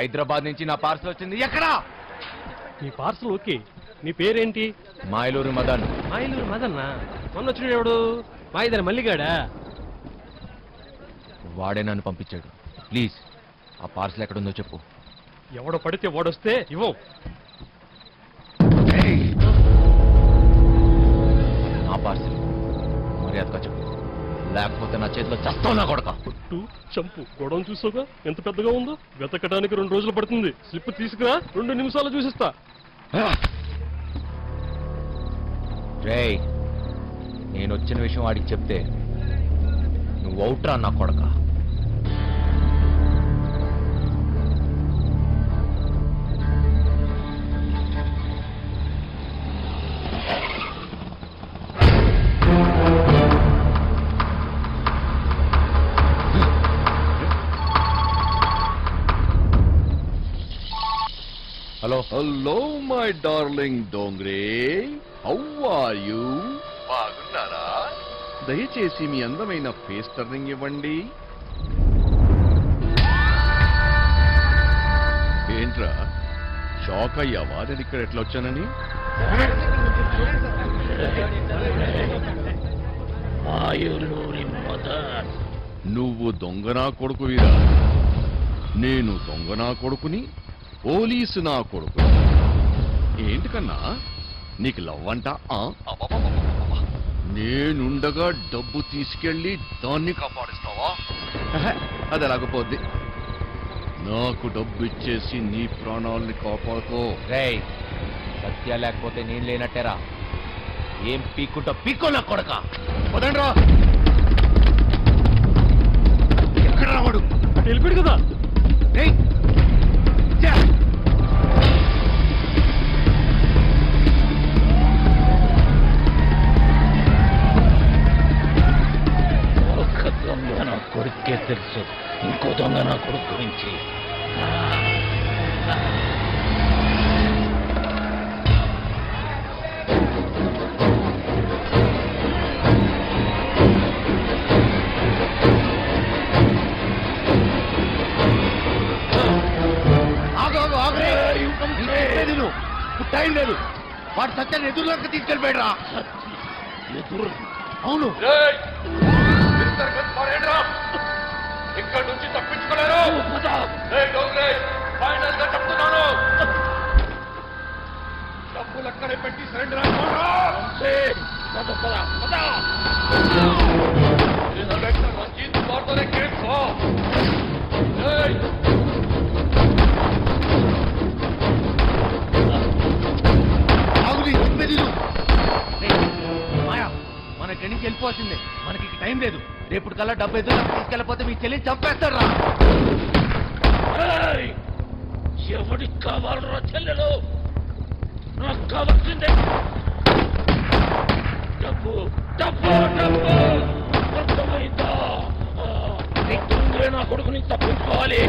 హైదరాబాద్ నుంచి నా పార్సల్ వచ్చింది. ఎక్కడా? నీ పార్సల్ ఓకే, నీ పేరేంటి? మాయలూరు మదన్. మాయలూరు మదన్నా? మొన్న వచ్చినాడు ఎవడు? మాయిదారి మల్లిగాడా? వాడే నన్ను పంపించాడు. ప్లీజ్ ఆ పార్సల్ ఎక్కడుందో చెప్పు. ఎవడో పడితే వాడొస్తే ఇవ్వం. ఆ పార్సల్ మర్యాదగా చెప్పు, లేకపోతే నా చేతిలో చస్తావు నా కొడక. పుట్టు చంపు గొడవను చూసావుగా ఎంత పెద్దగా ఉందో. వెతకడానికి 2 రోజులు పడుతుంది. స్లిప్ తీసుకురా, 2 నిమిషాలు చూసిస్తా. రేయ్, నేను వచ్చిన విషయం వాడికి చెప్తే నువ్వు అవుట్రా నా కొడక. Hello hello my darling Dongre, how are you? బాగున్నారా? దయచేసి మీ అందమైన ఫేస్ టర్నింగ్ ఇవ్వండి. ఏంట్రా షాక్ అయ్యావా నేను ఇక్కడ ఎట్లా వచ్చానని? నువ్వు దొంగనా కొడుకువిరా, నేను దొంగనా కొడుకుని, పోలీసు నా కొడుకు. ఏంటి కన్నా నీకు లవ్ అంట? నేనుండగా డబ్బు తీసుకెళ్ళి దాన్ని కాపాడిస్తావా? అది ఎలాగపోద్ది. నాకు డబ్బు ఇచ్చేసి నీ ప్రాణాలని కాపాడుకో. రేయ్, సత్య లేకపోతే నేను లేనట్టేరా. ఏం పీక్కుంటా పీక్కో నా కొడక. పదండ్రా. ఎక్కడ రావాడు? అటు వెళ్ళిపోయాడు కదా. రేయ్ కొడుకే తెలుసు, ఇంకో దొంగ నా కొడుకు గురించి. టైం లేదు. వాడు సత్యాన్ని ఎదురులోకి తీసుకెళ్ళిపోయాడు. ఎదురు? అవును. ఇక్కడ నుంచి తప్పించుకోలేరు. చెప్తున్నాను, డబ్బులు అక్కడే పెట్టి సరెండర్ రంజిత్ వారితోనే కేసు. మాయా, మన ఇక్కడి నుంచి వెళ్ళిపోవాల్సిందే. మనకి టైం లేదు. రేపు కల్లా డబ్బు ఎదురు తీసుకెళ్ళిపోతే మీ చెల్లి చంపేస్తాడు రా. ఎవడికి కావాలరా చెల్లెలు? నాకు కావాల్సిందే డబ్బు, డబ్బు, డబ్బు. అర్థమైందా? నా కొడుకుని తప్పించుకోవాలి.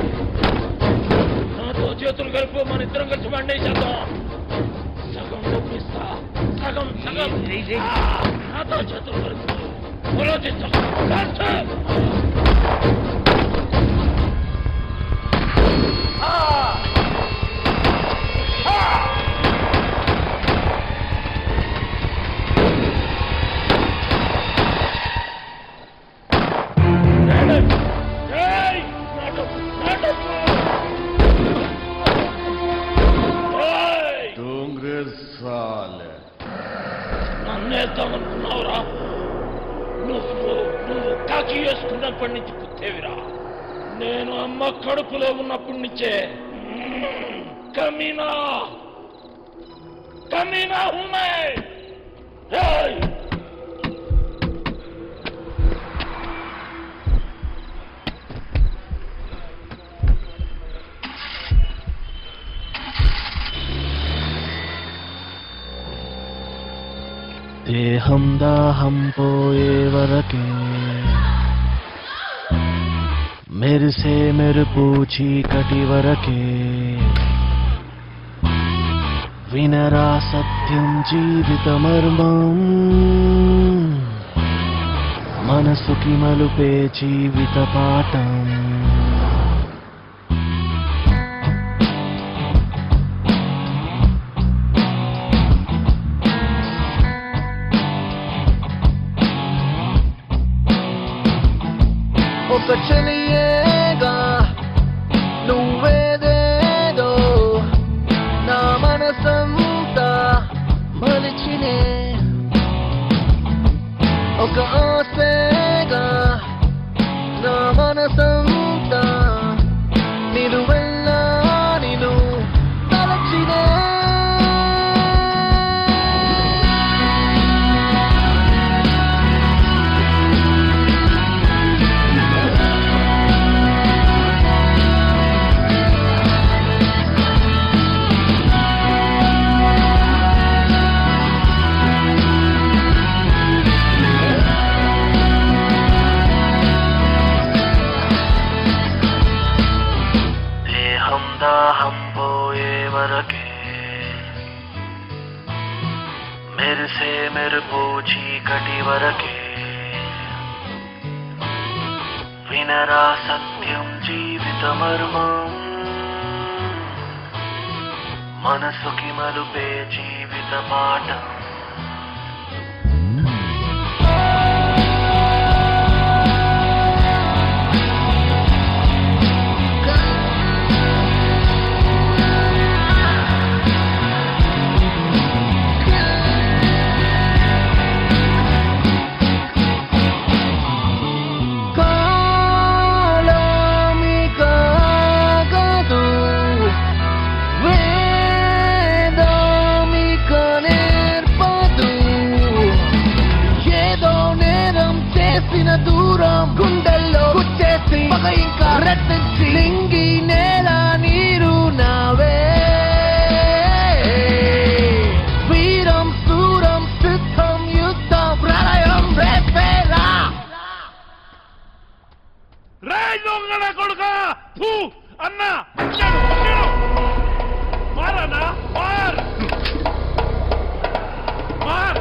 నాతో చేతులు కలిపి మన ఇద్దరం కలిసి బండి చేద్దాం. సగం డబ్బు ఇస్తా, సగం సగం. నాతో చేతులు కలిపి నన్నేద్దామనుకున్నావురా? నువ్వు కాకి వేసుకున్నప్పటి నుంచి పుట్టేవిరా. నేను అమ్మ కడుపులో ఉన్నప్పటి నుంచే కమీనా కమీనా హుమే. దేహం దాహం పోయే వరకే మెరిసే మెరుపు చీకటి వరకే వినరా సత్యం జీవిత మర్మం మనసుకి మలుపే జీవిత పాఠం వరకే మెరిసే మెరుపు చీకటి వరకే వినరా సత్యం జీవిత మర్మం మనసుకి మలుపే జీవిత పాఠం దూరం గుండెల్లో కుచ్చేసి ఇంకా రెట్టించి లింగి నేల నీరు నావే వీరం సూరం సిద్ధం యుద్ధం ప్రళయం రేపేరా దొంగల కొడుక అన్నా మారనా మార్ మార్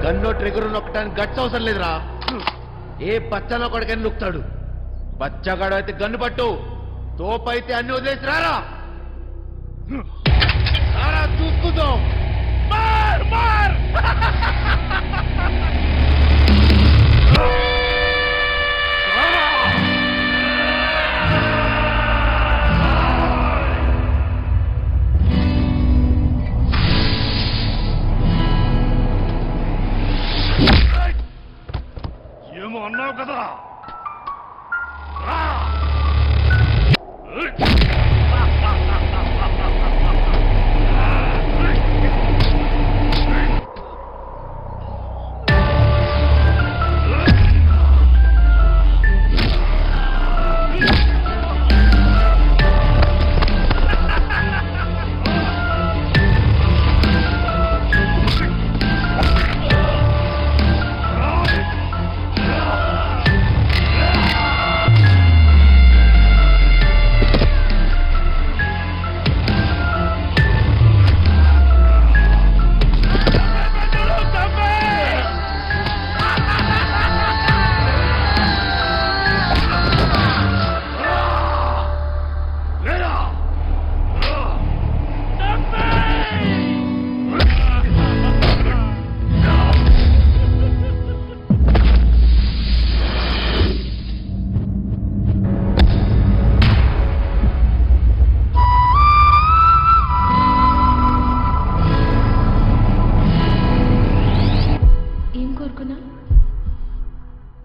గన్నో ట్రిగర్ నొక్కడానికి గట్స్ అవసరం లేదురా ఏ పచ్చలో కొడుకని నొక్కుతాడు బచ్చగాడు అయితే గన్ను పట్టు తోపైతే అన్ని వదిలేసి రారా చూసుకుందాం మార్ మార్ ఏమో అన్నావు కదా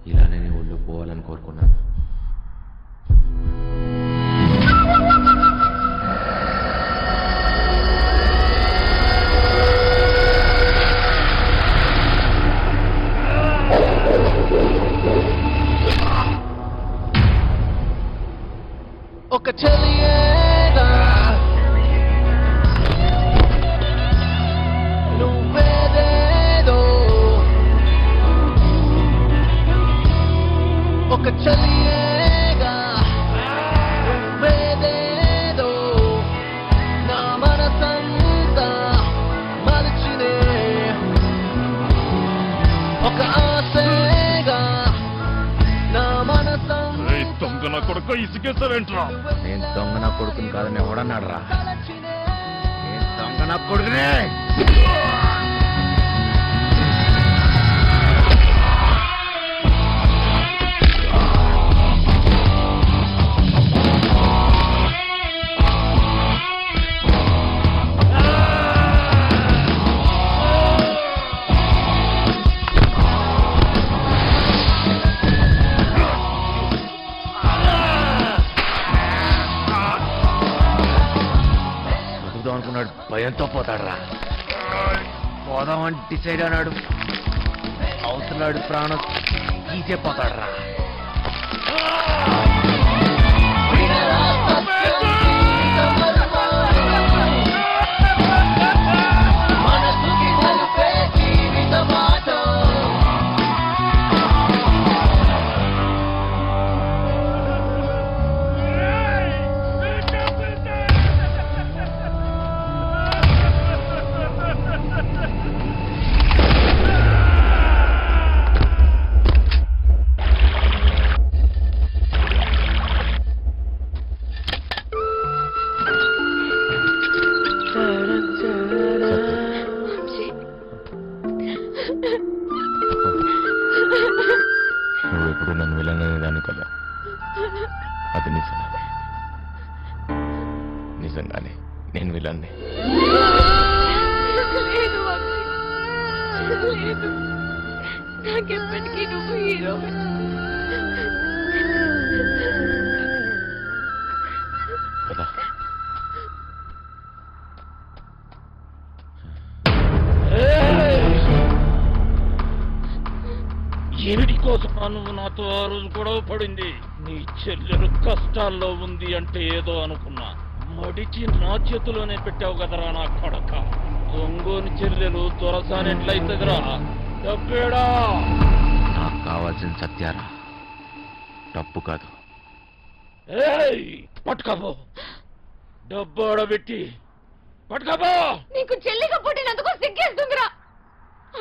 ఇలానే నీ ఒళ్ళు పోవాలని కోరుకున్నాను ఒక చెలియేగా నువ్వేదేదో ఒక చెలియేగా నువ్వేదేదో నా మనసంతా మలిచినే ఒక ఆశగా నా మనసంతా దొంగల కొడుకు ఇసుకేసావేంట్రా నేను దొంగ నా కొడుకుని కాదని ఎవడన్నాడు రా నేను దొంగ నా కొడుకునే అనుకున్నాడు భయంతో పోతాడు రా పోదామని డిసైడ్ అన్నాడు అవుతున్నాడు ప్రాణం తీసేపోతాడు రా నువ్వు ఎప్పుడు నన్ను వెళ్ళననే దాన్ని కదా, అది నిజం. నిజంగానే నేను వెళ్ళాను. లేదు వంశీ, లేదు. నాకెప్పటికీ నువ్వు హీరోవే. కదా ఏమిటి కోసం నువ్వు నాతో ఆ రోజు గొడవ పడింది? నీ చెల్లెలు కష్టాల్లో ఉంది అంటే ఏదో అనుకున్నా. మడిచి నా చేతిలోనే పెట్టావు కదరా నా కొడక. దొంగోని చెల్లెలు దొరసాని ఎట్లయితదిరా? డబ్బేడా? నాకు కావాల్సిన సత్యారా, డబ్బు కాదు. ఏయ్ పట్టుకపో, డబ్బు ఆడబెట్టి పట్టుకపో. నీకు చెల్లిగా పుట్టినందుకు సిగ్గేస్తుందిరా.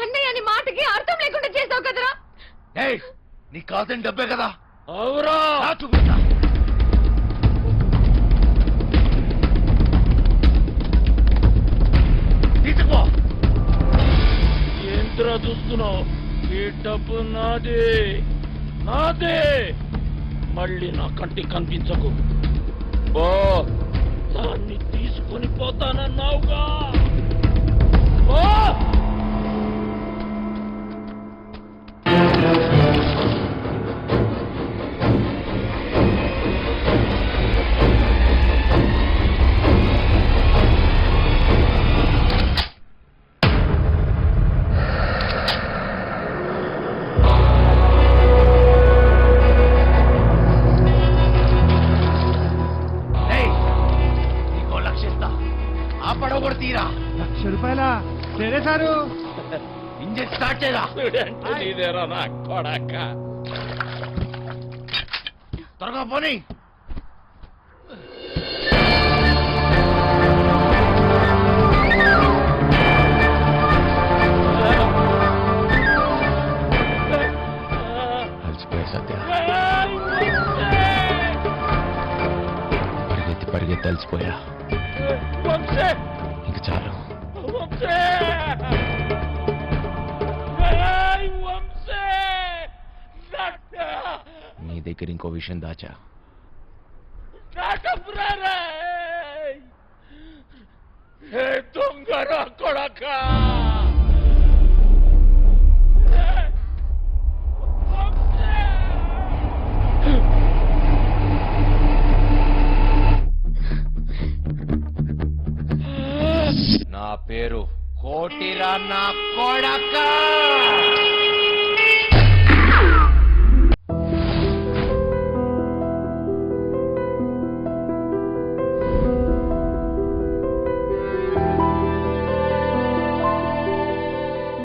అన్నయ్య అని మాటకి అర్థం లేకుండా చేసావు కదరా. నీకు కావాల్సిన డబ్బే కదా, అవురా చూపిస్తా. తీసుకో. ఏంద్రా చూస్తున్నావు? ఈ డబ్బు నాదే, నాదే. మళ్ళీ నా కంటికి కనిపించకు. బో, దాన్ని తీసుకొని పోతానన్నావుగా. బో. నీకో లక్షిస్తా, ఆ పడవ కూడా తీరా. ఇంజన్ స్టార్ట్ చేయరా. చూడంటే నీదేరా నా కొడక. త్వరగా పోనీ. అలసిపోయా సత్య, పరిగెత్తి పరిగెత్తి అలసిపోయా. వంశీ, ఇంక చాలు. వంశీ, వంశీ, నీ దగ్గర ఇంకో విషయం దాచా. దొంగరా కొడక. నా పేరు కోటిరా నా కొడక.